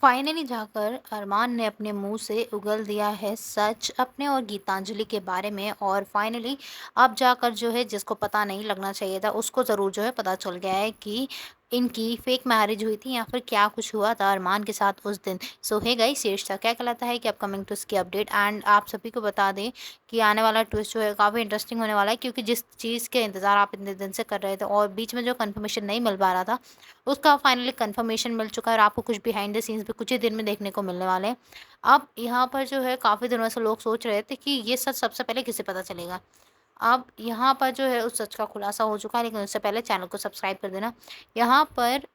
Finally जाकर अरमान ने अपने मुंह से उगल दिया है सच अपने और गीतांजलि के बारे में। और फाइनली अब जाकर जो है जिसको पता नहीं लगना चाहिए था उसको ज़रूर जो है पता चल गया है कि इनकी फेक मैरिज हुई थी या फिर क्या कुछ हुआ था अरमान के साथ उस दिन। सो है गाइस, ये रिश्ता क्या कहलाता है कि अपकमिंग ट्विस्ट की अपडेट। एंड आप सभी को बता दें कि आने वाला ट्विस्ट जो है काफ़ी इंटरेस्टिंग होने वाला है, क्योंकि जिस चीज़ के इंतज़ार आप इतने दिन से कर रहे थे और बीच में जो कंफर्मेशन नहीं मिल पा रहा था उसका फाइनली कंफर्मेशन मिल चुका है और आपको कुछ बिहाइंड द सीन्स भी कुछ ही दिन में देखने को मिलने वाले हैं। अब यहाँ पर जो है काफ़ी दिनों से लोग सोच रहे थे कि ये सच सबसे पहले किसे पता चलेगा। अब यहाँ पर जो है उस सच का खुलासा हो चुका है, लेकिन उससे पहले चैनल को सब्सक्राइब कर देना। यहाँ पर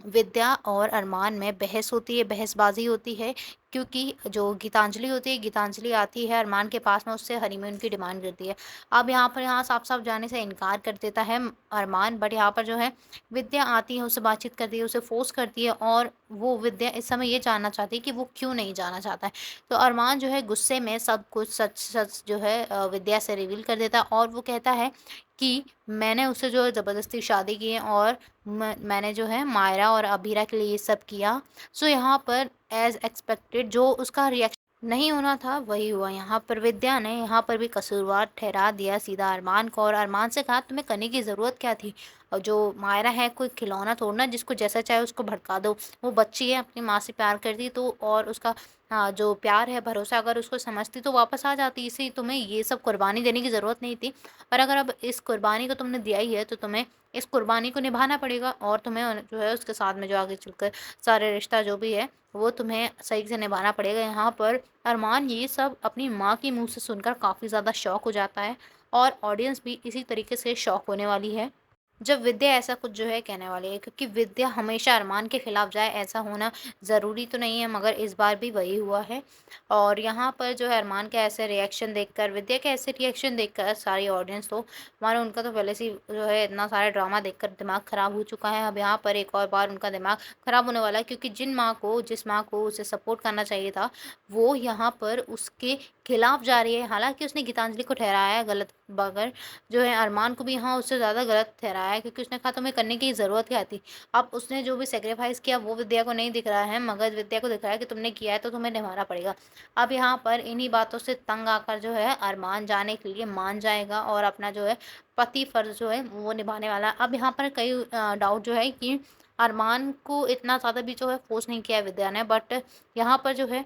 विद्या और अरमान में बहस होती है, बहसबाजी होती है, क्योंकि जो गीतांजलि होती है, गीतांजलि आती है अरमान के पास में, उससे हनीमून की डिमांड करती है। अब यहाँ साफ साफ जाने से इनकार कर देता है अरमान, बट यहाँ पर जो है विद्या आती है, उससे बातचीत करती है, उसे फोर्स करती है और वो विद्या इस समय ये जानना चाहती है कि वो क्यों नहीं जाना चाहता है। तो अरमान जो है गुस्से में सब कुछ सच सच जो है विद्या से रिवील कर देता है और वो कहता है कि मैंने उससे जो है ज़बरदस्ती शादी की है और मैंने जो है मायरा और अबीरा के लिए ये सब किया। सो यहाँ पर एज़ एक्सपेक्टेड जो उसका रिएक्शन नहीं होना था वही हुआ। यहाँ पर विद्या ने यहाँ पर भी कसूरवार ठहरा दिया सीधा अरमान को और अरमान से कहा तुम्हें करने की ज़रूरत क्या थी। और जो मायरा है कोई खिलौना थोड़ना जिसको जैसा चाहे उसको भड़का दो। वो बच्ची है, अपनी माँ से प्यार करती तो और उसका हाँ जो प्यार है भरोसा अगर उसको समझती तो वापस आ जाती। इसी तुम्हें ये सब कुर्बानी देने की ज़रूरत नहीं थी। और अगर अब इस कुर्बानी को तुमने दिया ही है तो तुम्हें इस कुर्बानी को निभाना पड़ेगा और तुम्हें जो है उसके साथ में जो आगे चलकर सारे रिश्ता जो भी है वो तुम्हें सही से निभाना पड़ेगा। यहाँ पर अरमान ये सब अपनी माँ के मुंह से सुनकर काफ़ी ज़्यादा शॉक हो जाता है और ऑडियंस भी इसी तरीके से शॉक होने वाली है जब विद्या ऐसा कुछ जो है कहने वाली है, क्योंकि विद्या हमेशा अरमान के खिलाफ जाए ऐसा होना ज़रूरी तो नहीं है, मगर इस बार भी वही हुआ है। और यहाँ पर जो है अरमान के ऐसे रिएक्शन देखकर, विद्या के ऐसे रिएक्शन देखकर सारी ऑडियंस तो मानो उनका तो पहले से जो है इतना सारा ड्रामा देखकर दिमाग ख़राब हो चुका है। अब यहाँ पर एक और बार उनका दिमाग ख़राब होने वाला है, क्योंकि जिस माँ को उसे सपोर्ट करना चाहिए था वो यहाँ पर उसके खिलाफ जा रही है। हालांकि उसने गीतांजलि को ठहराया है गलत, मगर जो है अरमान को भी यहाँ उससे ज़्यादा गलत ठहराया है, क्योंकि उसने कहा तुम्हें करने की ज़रूरत क्या थी। अब उसने जो भी सेक्रीफाइस किया वो विद्या को नहीं दिख रहा है, मगर विद्या को दिख रहा है कि तुमने किया है तो तुम्हें निभाना पड़ेगा। अब यहाँ पर इन्हीं बातों से तंग आकर जो है अरमान जाने के लिए मान जाएगा और अपना जो है पति फर्ज जो है वो निभाने वाला है। अब यहाँ पर कई डाउट जो है कि अरमान को इतना ज़्यादा भी जो है फोर्स नहीं किया है विद्या ने, बट यहाँ पर जो है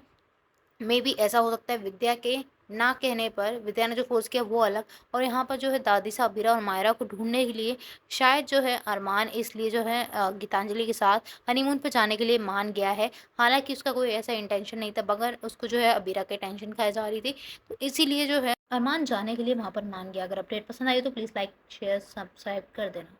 मे बी ऐसा हो सकता है विद्या के ना कहने पर विद्या ने जो फोर्स किया वो अलग। और यहाँ पर जो है दादी साबिरा और मायरा को ढूंढने के लिए शायद जो है अरमान इसलिए जो है गीतांजलि के साथ हनीमून पे जाने के लिए मान गया है। हालांकि उसका कोई ऐसा इंटेंशन नहीं था, मगर उसको जो है अबीरा के टेंशन खाई जा रही थी, तो इसीलिए जो है अरमान जाने के लिए वहाँ पर मान गया। अगर अपडेट पसंद आई तो प्लीज़ लाइक शेयर सब्सक्राइब कर देना।